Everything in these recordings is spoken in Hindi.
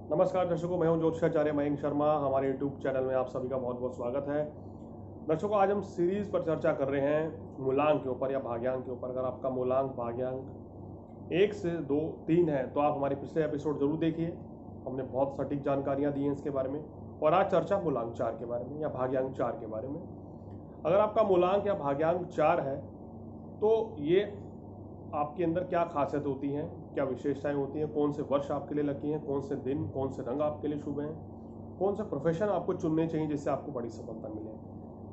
नमस्कार दर्शकों, मैं हूं ज्योतिषाचार्य मयंक शर्मा। हमारे YouTube चैनल में आप सभी का बहुत बहुत स्वागत है। दर्शकों, आज हम सीरीज पर चर्चा कर रहे हैं मूलांक के ऊपर या भाग्यांक के ऊपर। अगर आपका मूलांक भाग्यांक 1 से 2 3 है तो आप हमारे पिछले एपिसोड जरूर देखिए। हमने बहुत सटीक जानकारियां दी हैं इसके बारे में। और आज चर्चा मूलांक 4 के बारे में या भाग्यांक 4 के बारे में। अगर आपका मूलांक या भाग्यांक 4 है तो ये आपके अंदर क्या खासियत होती हैं, क्या विशेषताएं होती हैं, कौन से वर्ष आपके लिए लकी हैं, कौन से दिन, कौन से रंग आपके लिए शुभ हैं, कौन सा प्रोफेशन आपको चुनने चाहिए जिससे आपको बड़ी सफलता मिले,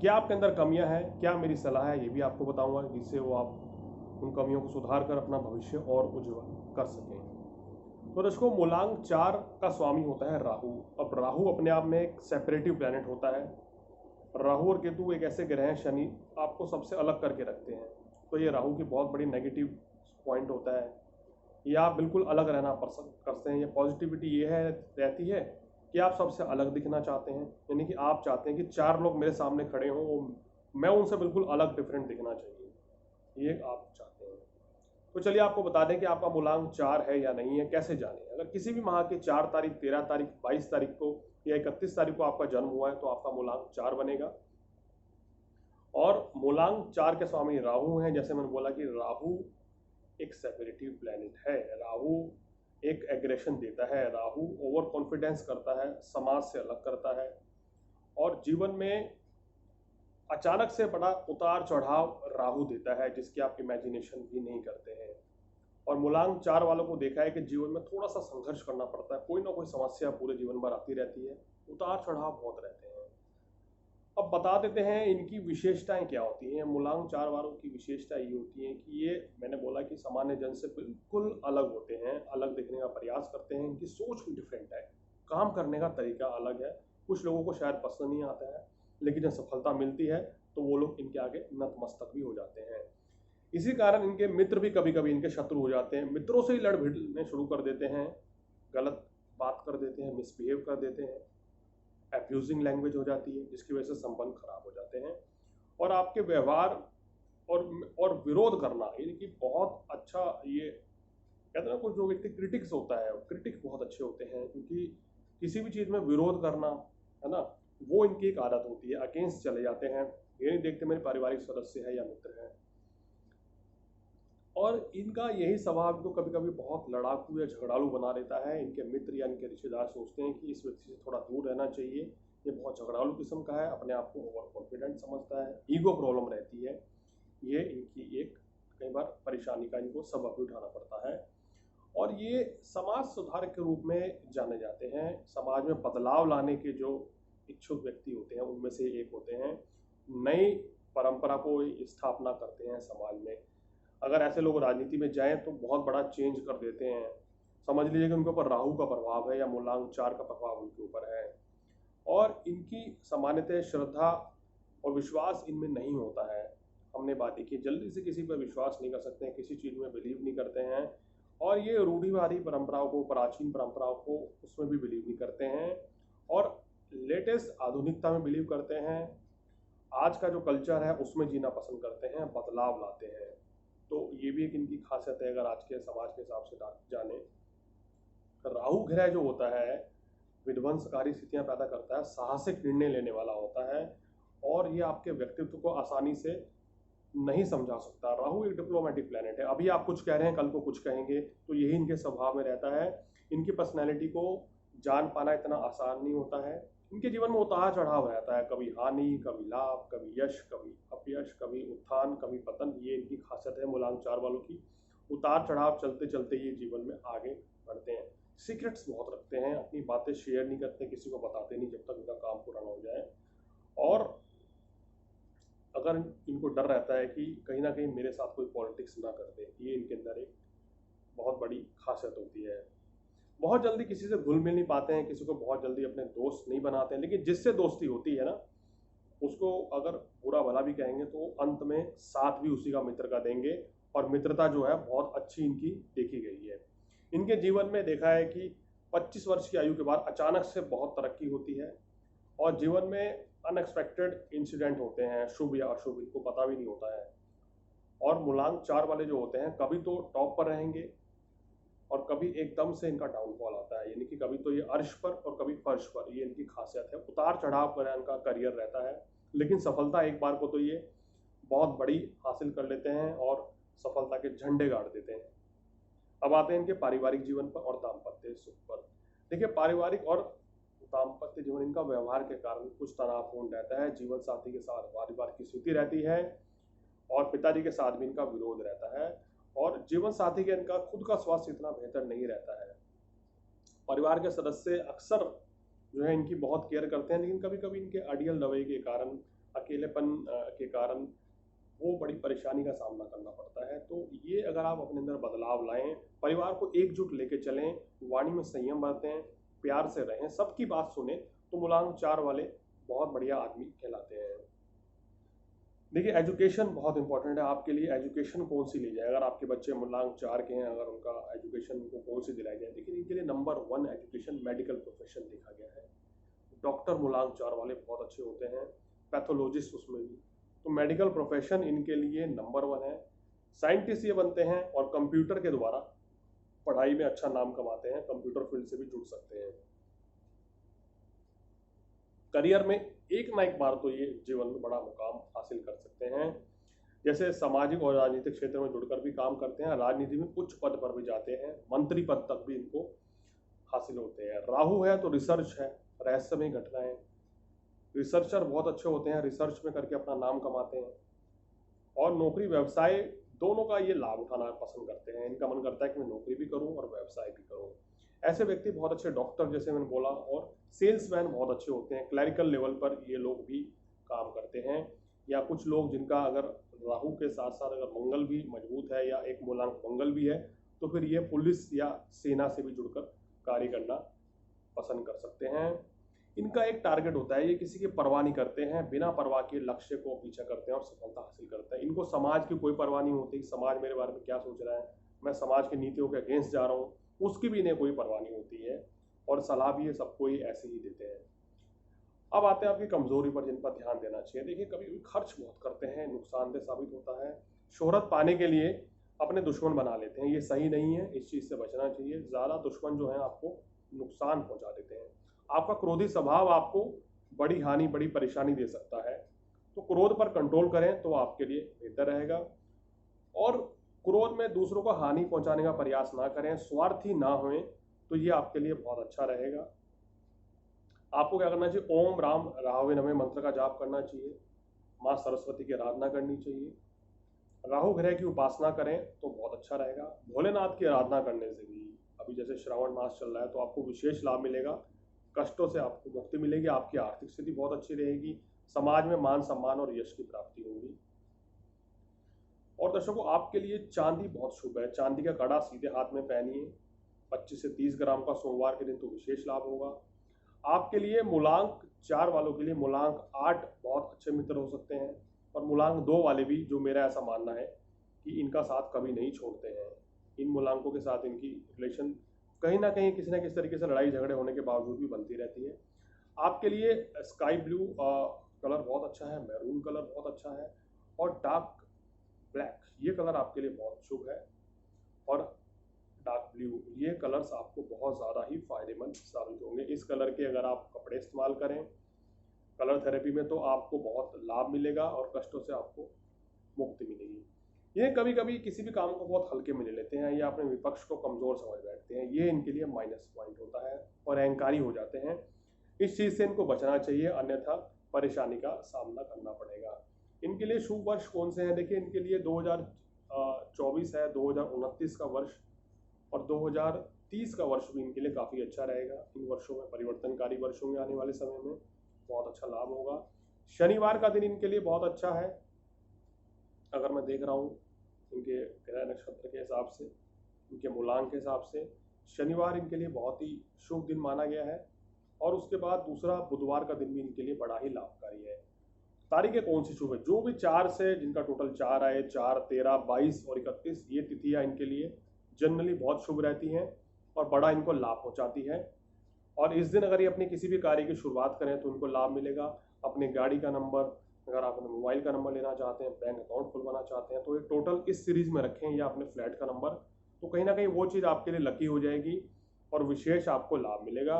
क्या आपके अंदर कमियां हैं, क्या मेरी सलाह है, ये भी आपको बताऊंगा जिससे वो आप उन कमियों को सुधार कर अपना भविष्य और उज्जवल कर सकें। तो दर्शकों, मूलांक 4 का स्वामी होता है राहु। अब राहु अपने आप में एक सेपरेटिव प्लैनेट होता है। राहु और केतु एक ऐसे ग्रह हैं, शनि आपको सबसे अलग करके रखते हैं। तो ये राहु की बहुत बड़ी नेगेटिव पॉइंट होता है। ये आप बिल्कुल अलग रहना पसंद करते हैं। ये पॉजिटिविटी ये है रहती है कि आप सबसे अलग दिखना चाहते हैं, यानी कि आप चाहते हैं कि 4 लोग मेरे सामने खड़े हों, मैं उनसे बिल्कुल अलग डिफरेंट दिखना चाहिए, ये आप चाहते हैं। तो चलिए आपको बता दें कि आपका मूलांक 4 है या नहीं है, कैसे जाने। अगर किसी भी माह के 4 तारीख, 13 तारीख, 22 तारीख को या 31 तारीख को आपका जन्म हुआ है तो आपका मूलांक 4 बनेगा। और मूलांक 4 के स्वामी राहु हैं। जैसे मैंने बोला कि राहु एक सेपरेटिव प्लैनेट है। राहु एक एग्रेशन देता है, राहु ओवर कॉन्फिडेंस करता है, समाज से अलग करता है और जीवन में अचानक से बड़ा उतार चढ़ाव राहु देता है जिसकी आप इमेजिनेशन भी नहीं करते हैं। और मूलांक 4 वालों को देखा है कि जीवन में थोड़ा सा संघर्ष करना पड़ता है, कोई ना कोई समस्या पूरे जीवन भर आती रहती है, उतार चढ़ाव बहुत रहते हैं। अब बता देते हैं इनकी विशेषताएं क्या होती हैं। मूलांक 4 वालों की विशेषता ये होती है कि ये, मैंने बोला कि सामान्य जन से बिल्कुल अलग होते हैं, अलग दिखने का प्रयास करते हैं। इनकी सोच भी डिफरेंट है, काम करने का तरीका अलग है। कुछ लोगों को शायद पसंद नहीं आता है, लेकिन जब सफलता मिलती है तो वो लोग इनके आगे नतमस्तक भी हो जाते हैं। इसी कारण इनके मित्र भी कभी कभी इनके शत्रु हो जाते हैं, मित्रों से ही लड़ भिड़ने शुरू कर देते हैं, गलत बात कर देते हैं, मिसबिहेव कर देते हैं, एब्यूजिंग लैंग्वेज हो जाती है जिसकी वजह से संबंध खराब हो जाते हैं। और आपके व्यवहार और विरोध करना, यानी कि बहुत अच्छा, ये कहते हैं ना, कुछ जो व्यक्ति क्रिटिक्स होता है, क्रिटिक बहुत अच्छे होते हैं क्योंकि किसी भी चीज़ में विरोध करना, है ना, वो इनकी एक आदत होती है। अगेंस्ट चले जाते हैं, ये नहीं देखते मेरे पारिवारिक सदस्य है या मित्र है। और इनका यही स्वभाव तो कभी कभी बहुत लड़ाकू या झगड़ालू बना देता है। इनके मित्र या इनके रिश्तेदार सोचते हैं कि इस व्यक्ति से थोड़ा दूर रहना चाहिए, ये बहुत झगड़ालू किस्म का है, अपने आप को ओवर कॉन्फिडेंट समझता है, ईगो प्रॉब्लम रहती है। ये इनकी एक कई बार परेशानी का इनको सबक भी उठाना पड़ता है। और ये समाज सुधारक के रूप में जाने जाते हैं। समाज में बदलाव लाने के जो इच्छुक व्यक्ति होते हैं उनमें से एक होते हैं। नई परंपरा को स्थापना करते हैं समाज में। अगर ऐसे लोग राजनीति में जाएं तो बहुत बड़ा चेंज कर देते हैं। समझ लीजिए कि उनके ऊपर राहु का प्रभाव है या मूलांक 4 का प्रभाव उनके ऊपर है। और इनकी सामान्यतः श्रद्धा और विश्वास इनमें नहीं होता है। हमने बात की, जल्दी से किसी पर विश्वास नहीं कर सकते हैं, किसी चीज़ में बिलीव नहीं करते हैं। और ये रूढ़िवादी परंपराओं को, प्राचीन परंपराओं को, उसमें भी बिलीव नहीं करते हैं और लेटेस्ट आधुनिकता में बिलीव करते हैं। आज का जो कल्चर है उसमें जीना पसंद करते हैं, बदलाव लाते हैं। तो ये भी एक इनकी खासियत है अगर आज के समाज के हिसाब से जाने। राहु ग्रह जो होता है विध्वंसकारी स्थितियां पैदा करता है, साहसिक निर्णय लेने वाला होता है और ये आपके व्यक्तित्व को आसानी से नहीं समझा सकता। राहु एक डिप्लोमेटिक प्लेनेट है, अभी आप कुछ कह रहे हैं कल को कुछ कहेंगे, तो यही इनके स्वभाव में रहता है। इनकी पर्सनैलिटी को जान पाना इतना आसान नहीं होता है। इनके जीवन में उतार चढ़ाव रहता है, कभी हानि, कभी लाभ, कभी यश, कभी अपयश, कभी उत्थान, कभी पतन। ये इनकी खासियत है मूलांक 4 वालों की। उतार चढ़ाव चलते चलते ये जीवन में आगे बढ़ते हैं। सीक्रेट्स बहुत रखते हैं, अपनी बातें शेयर नहीं करते, किसी को बताते नहीं जब तक इनका काम पूरा ना हो जाए। और अगर इनको डर रहता है कि कहीं ना कहीं मेरे साथ कोई पॉलिटिक्स ना कर दे, ये इनके अंदर एक बहुत बड़ी खासियत होती है। बहुत जल्दी किसी से घुल मिल नहीं पाते हैं, किसी को बहुत जल्दी अपने दोस्त नहीं बनाते हैं, लेकिन जिससे दोस्ती होती है ना, उसको अगर बुरा भला भी कहेंगे तो अंत में साथ भी उसी का मित्र का देंगे। और मित्रता जो है बहुत अच्छी इनकी देखी गई है। इनके जीवन में देखा है कि 25 वर्ष की आयु के बाद अचानक से बहुत तरक्की होती है और जीवन में अनएक्सपेक्टेड इंसिडेंट होते हैं, शुभ या अशुभ, इनको पता भी नहीं होता है। और मूलांक 4 वाले जो होते हैं कभी तो टॉप पर रहेंगे और कभी एकदम से इनका डाउनफॉल आता है, यानी कि कभी तो ये अर्श पर और कभी फर्श पर, ये इनकी खासियत है। उतार चढ़ाव पर इनका करियर रहता है, लेकिन सफलता एक बार को तो ये बहुत बड़ी हासिल कर लेते हैं और सफलता के झंडे गाड़ देते हैं। अब आते हैं इनके पारिवारिक जीवन पर और दाम्पत्य सुख पर। देखिए, पारिवारिक और दाम्पत्य जीवन इनका व्यवहार के कारण कुछ तनावपूर्ण रहता है। जीवन साथी के साथ वाद विवाद की स्थिति रहती है और पिताजी के साथ भी इनका विरोध रहता है, और जीवन साथी के इनका खुद का स्वास्थ्य इतना बेहतर नहीं रहता है। परिवार के सदस्य अक्सर जो है इनकी बहुत केयर करते हैं, लेकिन कभी कभी इनके अड़ियल रवैये के कारण, अकेलेपन के कारण वो बड़ी परेशानी का सामना करना पड़ता है। तो ये अगर आप अपने अंदर बदलाव लाएं, परिवार को एकजुट लेके चलें, वाणी में संयम बरतें, प्यार से रहें, सबकी बात सुने, तो मूलांक 4 वाले बहुत बढ़िया आदमी कहलाते हैं। देखिए, एजुकेशन बहुत इंपॉर्टेंट है आपके लिए। एजुकेशन कौन सी ली जाए? अगर आपके बच्चे मूलांक 4 के हैं, अगर उनका एजुकेशन को कौन सी दिलाई जाए? देखिए, इनके लिए नंबर 1 एजुकेशन मेडिकल प्रोफेशन देखा गया है। डॉक्टर मूलांक 4 वाले बहुत अच्छे होते हैं, पैथोलॉजिस्ट उसमें भी। तो मेडिकल प्रोफेशन इनके लिए नंबर 1 है। साइंटिस्ट ये बनते हैं और कंप्यूटर के द्वारा पढ़ाई में अच्छा नाम कमाते हैं, कंप्यूटर फील्ड से भी जुड़ सकते हैं। करियर में एक ना एक बार तो ये जीवन में बड़ा मुकाम हासिल कर सकते हैं। जैसे सामाजिक और राजनीतिक क्षेत्र में जुड़कर भी काम करते हैं, राजनीति में उच्च पद पर भी जाते हैं, मंत्री पद तक भी इनको हासिल होते हैं। राहु है तो रिसर्च है, रहस्यमय घटनाएं, रिसर्चर बहुत अच्छे होते हैं, रिसर्च में करके अपना नाम कमाते हैं। और नौकरी व्यवसाय दोनों का ये लाभ उठाना पसंद करते हैं। इनका मन करता है कि मैं नौकरी भी करूं और व्यवसाय भी करूं। ऐसे व्यक्ति बहुत अच्छे डॉक्टर, जैसे मैंने बोला, और सेल्समैन बहुत अच्छे होते हैं। क्लैरिकल लेवल पर ये लोग भी काम करते हैं। या कुछ लोग जिनका अगर राहु के साथ साथ अगर मंगल भी मजबूत है या एक मूलांक मंगल भी है, तो फिर ये पुलिस या सेना से भी जुड़कर कार्य करना पसंद कर सकते हैं। इनका एक टारगेट होता है, ये किसी की परवाह नहीं करते हैं, बिना परवाह के लक्ष्य को पीछा करते हैं और सफलता हासिल करते हैं। इनको समाज की कोई परवाह नहीं होती, समाज मेरे बारे में क्या सोच रहा है, मैं समाज की नीतियों के अगेंस्ट जा रहा हूँ, उसकी भी इन्हें कोई परवाह नहीं होती है, और सलाह भी ये सबको ही ऐसे ही देते हैं। अब आते हैं आपकी कमजोरी पर, जिन पर ध्यान देना चाहिए। देखिए, कभी कभी खर्च बहुत करते हैं, नुकसानदेह साबित होता है। शोहरत पाने के लिए अपने दुश्मन बना लेते हैं, ये सही नहीं है, इस चीज़ से बचना चाहिए। ज़्यादा दुश्मन जो है आपको नुकसान पहुंचा देते हैं। आपका क्रोधी स्वभाव आपको बड़ी हानि, बड़ी परेशानी दे सकता है, तो क्रोध पर कंट्रोल करें तो आपके लिए बेहतर रहेगा। और क्रोध में दूसरों को हानि पहुंचाने का प्रयास ना करें, स्वार्थी ना हों, तो ये आपके लिए बहुत अच्छा रहेगा। आपको क्या करना चाहिए? ओम राम राहवे नमः मंत्र का जाप करना चाहिए, माँ सरस्वती की आराधना करनी चाहिए, राहु ग्रह की उपासना करें तो बहुत अच्छा रहेगा। भोलेनाथ की आराधना करने से भी, अभी जैसे श्रावण मास चल रहा है, तो आपको विशेष लाभ मिलेगा, कष्टों से आपको मुक्ति मिलेगी, आपकी आर्थिक स्थिति बहुत अच्छी रहेगी, समाज में मान सम्मान और यश की प्राप्ति होगी। और दर्शकों, आपके लिए चांदी बहुत शुभ है। चांदी का कड़ा सीधे हाथ में पहनिए, 25 से 30 ग्राम का, सोमवार के दिन तो विशेष लाभ होगा। आपके लिए मूलांक 4 वालों के लिए मूलांक 8 बहुत अच्छे मित्र हो सकते हैं, और मूलांक 2 वाले भी, जो मेरा ऐसा मानना है कि इनका साथ कभी नहीं छोड़ते हैं। इन मूलांकों के साथ इनकी रिलेशन कहीं ना कहीं किसी न किसी तरीके से लड़ाई झगड़े होने के बावजूद भी बनती रहती है। आपके लिए स्काई ब्लू कलर बहुत अच्छा है, मैरून कलर बहुत अच्छा है, और डार्क ब्लैक ये कलर आपके लिए बहुत शुभ है, और डार्क ब्लू ये कलर्स आपको बहुत ज़्यादा ही फायदेमंद साबित होंगे। इस कलर के अगर आप कपड़े इस्तेमाल करें कलर थेरेपी में, तो आपको बहुत लाभ मिलेगा और कष्टों से आपको मुक्ति मिलेगी। ये कभी कभी किसी भी काम को बहुत हल्के में ले लेते हैं, या अपने विपक्ष को कमज़ोर समझ बैठते हैं, ये इनके लिए माइनस पॉइंट होता है, और अहंकारी हो जाते हैं। इस चीज़ से इनको बचना चाहिए, अन्यथा परेशानी का सामना करना पड़ेगा। इनके लिए शुभ वर्ष कौन से हैं? देखिए, इनके लिए 2024 है, 2029 का वर्ष, और 2030 का वर्ष भी इनके लिए काफ़ी अच्छा रहेगा। इन वर्षों में परिवर्तनकारी वर्ष होंगे, आने वाले समय में बहुत अच्छा लाभ होगा। शनिवार का दिन इनके लिए बहुत अच्छा है, अगर मैं देख रहा हूँ इनके ग्रह नक्षत्र के हिसाब से, इनके मूलांक के हिसाब से शनिवार इनके लिए बहुत ही शुभ दिन माना गया है। और उसके बाद दूसरा बुधवार का दिन भी इनके लिए बड़ा ही लाभकारी है। तारीखें कौन सी शुभ है? जो भी 4 से, जिनका टोटल 4 आए, 4, 13, 22 और 31, ये तिथियाँ इनके लिए जनरली बहुत शुभ रहती हैं और बड़ा इनको लाभ पहुँचाती है। और इस दिन अगर ये अपनी किसी भी कार्य की शुरुआत करें तो उनको लाभ मिलेगा। अपने गाड़ी का नंबर, अगर आप अपने मोबाइल का नंबर लेना चाहते हैं, बैंक अकाउंट खुलवाना चाहते हैं, तो ये टोटल इस सीरीज में रखें, या अपने फ्लैट का नंबर तो कहीं ना कहीं वो चीज़ आपके लिए लकी हो जाएगी और विशेष आपको लाभ मिलेगा।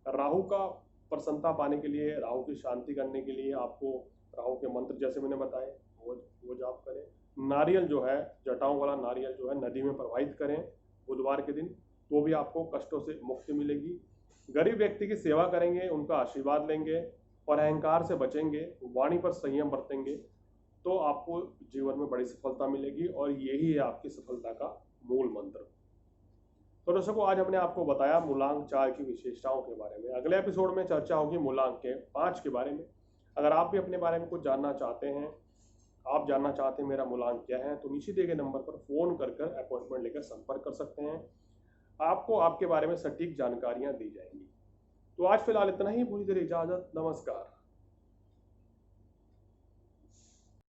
राहु का प्रसन्नता पाने के लिए, राहु की शांति करने के लिए आपको राहु के मंत्र जैसे मैंने बताए वो जाप करें। नारियल जो है, जटाओं वाला नारियल जो है नदी में प्रवाहित करें बुधवार के दिन, तो भी आपको कष्टों से मुक्ति मिलेगी। गरीब व्यक्ति की सेवा करेंगे, उनका आशीर्वाद लेंगे और अहंकार से बचेंगे, वाणी पर संयम बरतेंगे, तो आपको जीवन में बड़ी सफलता मिलेगी और यही है आपकी सफलता का मूल मंत्र। तो दर्शकों, आज हमने आपको बताया मूलांक 4 की विशेषताओं के बारे में। अगले एपिसोड में चर्चा होगी मूलांक के 5 के बारे में। अगर आप भी अपने बारे में कुछ जानना चाहते हैं, आप जानना चाहते हैं मेरा मूलांक क्या है, तो नीचे दिए गए नंबर पर फोन कर अपॉइंटमेंट लेकर संपर्क कर सकते हैं। आपको आपके बारे में सटीक जानकारियां दी जाएंगी। तो आज फिलहाल इतना ही, पूरी तरह इजाजत, नमस्कार।